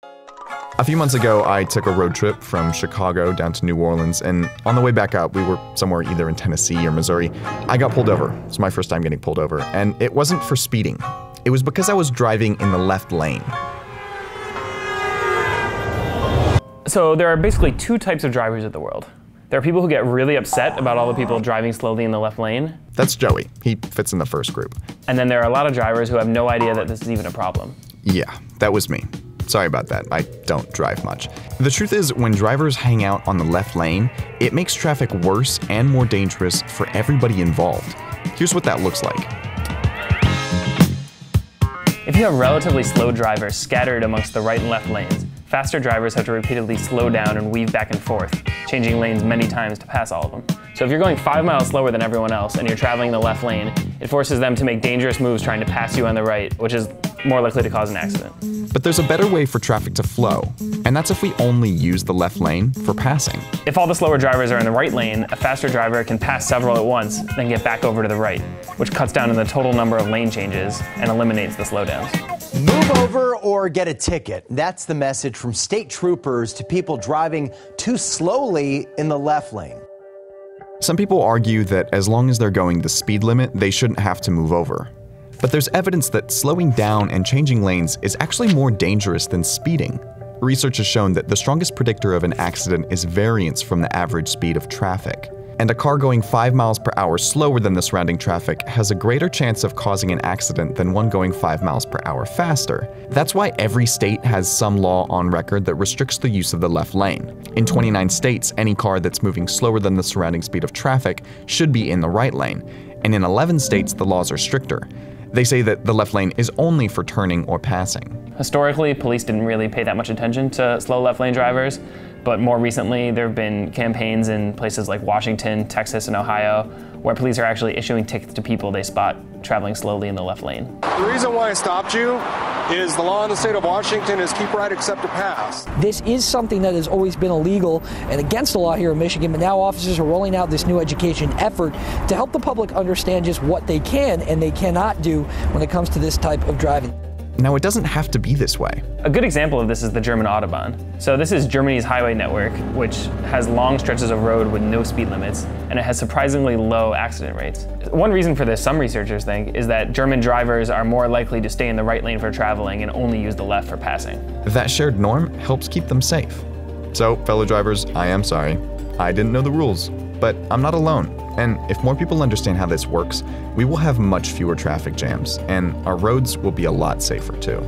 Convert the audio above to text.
A few months ago, I took a road trip from Chicago down to New Orleans, and on the way back up, we were somewhere either in Tennessee or Missouri. I got pulled over. It's my first time getting pulled over, and it wasn't for speeding. It was because I was driving in the left lane. So there are basically two types of drivers in the world. There are people who get really upset about all the people driving slowly in the left lane. That's Joey. He fits in the first group. And then there are a lot of drivers who have no idea that this is even a problem. Yeah, that was me. Sorry about that, I don't drive much. The truth is, when drivers hang out on the left lane, it makes traffic worse and more dangerous for everybody involved. Here's what that looks like. If you have relatively slow drivers scattered amongst the right and left lanes, faster drivers have to repeatedly slow down and weave back and forth, changing lanes many times to pass all of them. So if you're going 5 miles slower than everyone else and you're traveling in the left lane, it forces them to make dangerous moves trying to pass you on the right, which is more likely to cause an accident. But there's a better way for traffic to flow, and that's if we only use the left lane for passing. If all the slower drivers are in the right lane, a faster driver can pass several at once, then get back over to the right, which cuts down on the total number of lane changes and eliminates the slowdowns. Move over or get a ticket. That's the message from state troopers to people driving too slowly in the left lane. Some people argue that as long as they're going the speed limit, they shouldn't have to move over. But there's evidence that slowing down and changing lanes is actually more dangerous than speeding. Research has shown that the strongest predictor of an accident is variance from the average speed of traffic. And a car going 5 miles per hour slower than the surrounding traffic has a greater chance of causing an accident than one going 5 miles per hour faster. That's why every state has some law on record that restricts the use of the left lane. In 29 states, any car that's moving slower than the surrounding speed of traffic should be in the right lane. And in 11 states, the laws are stricter. They say that the left lane is only for turning or passing. Historically, police didn't really pay that much attention to slow left lane drivers, but more recently there have been campaigns in places like Washington, Texas, and Ohio where police are actually issuing tickets to people they spot traveling slowly in the left lane. The reason why I stopped you is the law in the state of Washington is keep right except to pass. This is something that has always been illegal and against the law here in Michigan, but now officers are rolling out this new education effort to help the public understand just what they can and they cannot do when it comes to this type of driving. Now, it doesn't have to be this way. A good example of this is the German Autobahn. So this is Germany's highway network, which has long stretches of road with no speed limits, and it has surprisingly low accident rates. One reason for this, some researchers think, is that German drivers are more likely to stay in the right lane for traveling and only use the left for passing. That shared norm helps keep them safe. So, fellow drivers, I am sorry. I didn't know the rules, but I'm not alone. And if more people understand how this works, we will have much fewer traffic jams, and our roads will be a lot safer too.